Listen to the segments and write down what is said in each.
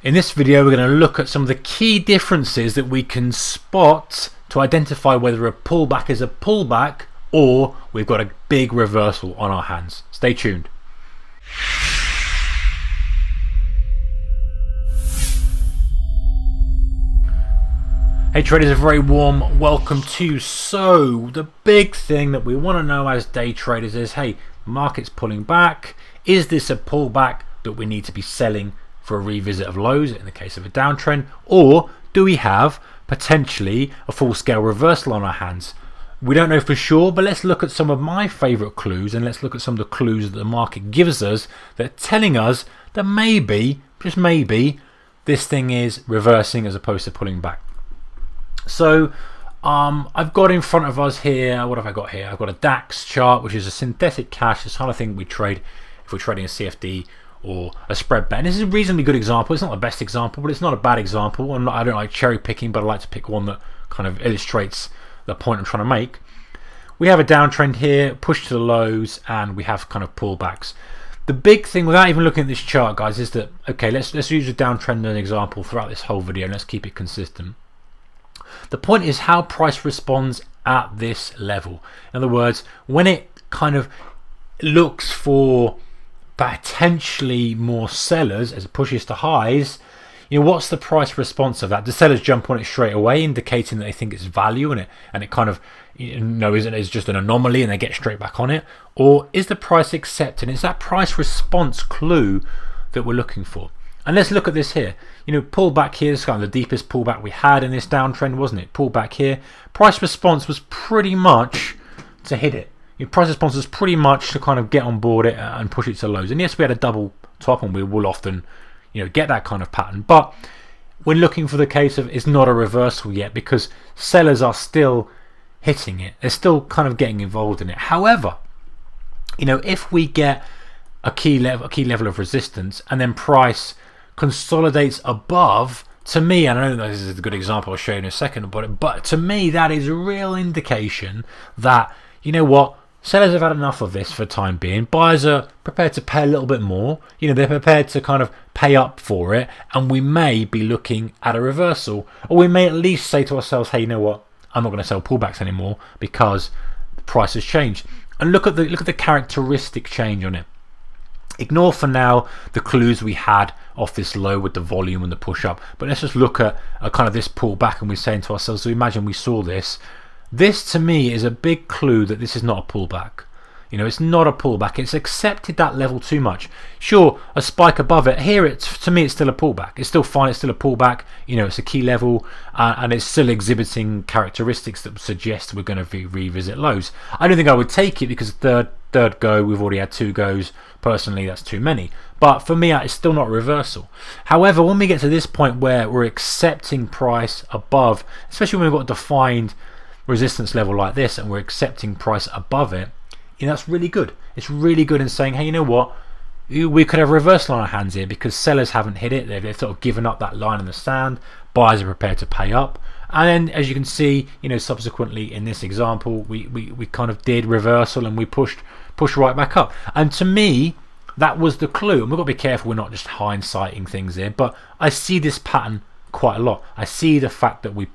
In this video, we're going to look at some of the key differences that we can spot to identify whether a pullback is a pullback or we've got a big reversal on our hands. Stay tuned. Hey traders, a very warm welcome to you. So the big thing that we want to know as day traders is, hey, market's pulling back. Is this a pullback that we need to be selling for a revisit of lows in the case of a downtrend, or do we have potentially a full-scale reversal on our hands? We don't know for sure, but let's look at some of my favorite clues, and let's look at some of the clues that the market gives us that are telling us that maybe, just maybe, this thing is reversing as opposed to pulling back. So I've got in front of us here, what have I got here? I've got a DAX chart, which is a synthetic cash. It's the kind of thing we trade if we're trading a CFD or a spread bet. And this is a reasonably good example. It's not the best example, but it's not a bad example. I don't like cherry picking, but I like to pick one that kind of illustrates the point I'm trying to make. We have a downtrend here, push to the lows, and we have kind of pullbacks. The big thing, without even looking at this chart, guys, is that, okay, let's use a downtrend as an example throughout this whole video, and let's keep it consistent. The point is how price responds at this level. In other words, when it kind of looks for potentially more sellers as it pushes to highs, you know, what's the price response of that? Do sellers jump on it straight away, indicating that they think it's value in it, and it kind of, you know, is just an anomaly and they get straight back on it? Or is the price accepting? It's that price response clue that we're looking for. And let's look at this here. You know, pullback here is kind of the deepest pullback we had in this downtrend, wasn't it? Pullback here. Price response was pretty much to hit it. Your price response was pretty much to kind of get on board it and push it to lows. And yes, we had a double top, and we will often, you know, get that kind of pattern. But we're looking for the case of it's not a reversal yet, because sellers are still hitting it. They're still kind of getting involved in it. However, you know, if we get a key level of resistance and then price consolidates above, to me, and I know this is a good example I'll show you in a second, but to me that is a real indication that, you know what, sellers have had enough of this for the time being. Buyers are prepared to pay a little bit more. You know, they're prepared to kind of pay up for it, and we may be looking at a reversal, or we may at least say to ourselves, hey, you know what, I'm not going to sell pullbacks anymore because the price has changed. And look at the characteristic change on it. Ignore for now the clues we had off this low with the volume and the push up, but let's just look at a kind of this pullback, and we're saying to ourselves, so imagine we saw this. This to me is a big clue that this is not a pullback. You know, it's not a pullback. It's accepted that level too much. Sure, a spike above it. Here, to me, it's still a pullback. It's still fine. It's still a pullback. You know, it's a key level, and it's still exhibiting characteristics that suggest we're going to revisit lows. I don't think I would take it because third go, we've already had 2 goes. Personally, that's too many. But for me, it's still not a reversal. However, when we get to this point where we're accepting price above, especially when we've got a defined resistance level like this, and we're accepting price above it, you know, that's really good. It's really good in saying, hey, you know what, we could have a reversal on our hands here because sellers haven't hit it. They've sort of given up that line in the sand. Buyers are prepared to pay up, and then as you can see, you know, subsequently in this example, we kind of did reversal, and we pushed right back up. And to me, that was the clue. And we've got to be careful we're not just hindsighting things here, but I see this pattern quite a lot. I see the fact that we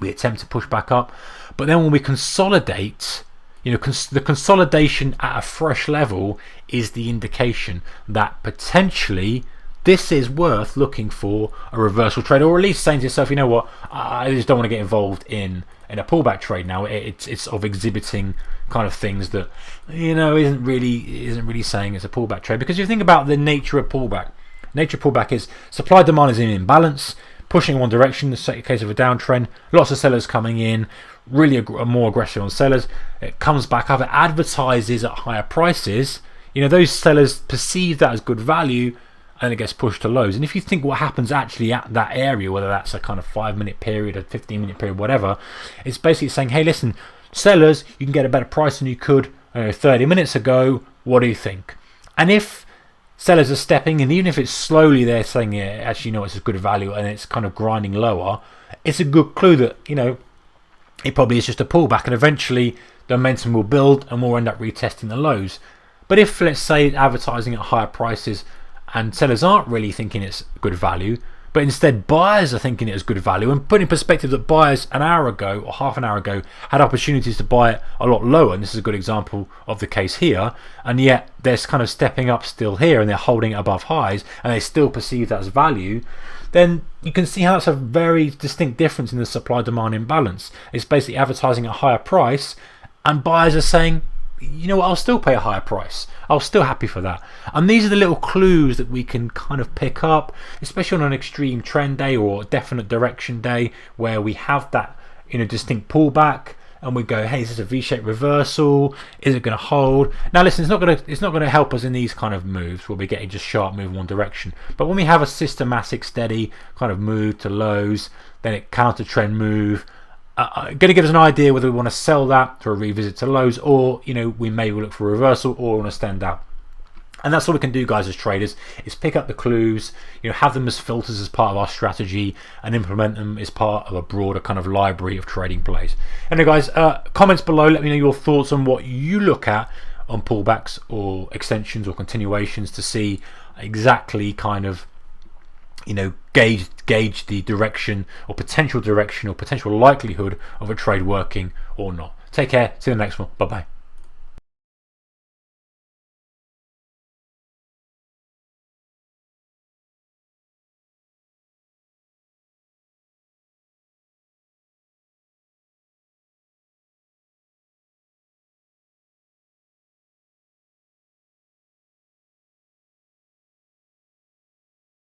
attempt to push back up, but then when we consolidate, you know, the consolidation at a fresh level is the indication that potentially this is worth looking for a reversal trade, or at least saying to yourself, you know what, I just don't want to get involved in a pullback trade now. It's sort of exhibiting kind of things that, you know, isn't really saying it's a pullback trade. Because if you think about the nature of pullback, is supply demand is in imbalance, pushing in one direction. The case of a downtrend, lots of sellers coming in, really more aggressive on sellers. It comes back up, it advertises at higher prices. You know, those sellers perceive that as good value, and it gets pushed to lows. And if you think what happens actually at that area, whether that's a kind of 5-minute period, a 15-minute period, whatever, it's basically saying, hey, listen, sellers, you can get a better price than you could 30 minutes ago. What do you think? And if sellers are stepping in, even if it's slowly, they're saying, yeah, actually, no, it's a good value, and it's kind of grinding lower, it's a good clue that, you know, it probably is just a pullback, and eventually the momentum will build and we'll end up retesting the lows. But if, let's say, advertising at higher prices and sellers aren't really thinking it's good value, but instead buyers are thinking it is good value, and put in perspective that buyers an hour ago or half an hour ago had opportunities to buy it a lot lower, and this is a good example of the case here, and yet they're kind of stepping up still here and they're holding it above highs and they still perceive that as value. Then you can see how that's a very distinct difference in the supply-demand imbalance. It's basically advertising at a higher price and buyers are saying, you know what, I'll still pay a higher price, I'm still happy for that. And these are the little clues that we can kind of pick up, especially on an extreme trend day or a definite direction day where we have that distinct pullback and we go, hey, is this a V-shaped reversal, is it going to hold? Now listen, it's not going to help us in these kind of moves where we're getting just sharp move in one direction, but when we have a systematic steady kind of move to lows, then it counter trend move, going to give us an idea whether we want to sell that for a revisit to lows, or we may look for a reversal or want to stand out. And that's all we can do, guys, as traders, is pick up the clues, have them as filters as part of our strategy and implement them as part of a broader kind of library of trading plays. Anyway, guys, comments below, let me know your thoughts on what you look at on pullbacks or extensions or continuations to see exactly kind of gauge the direction or potential likelihood of a trade working or not. Take care, see you in the next one, bye bye.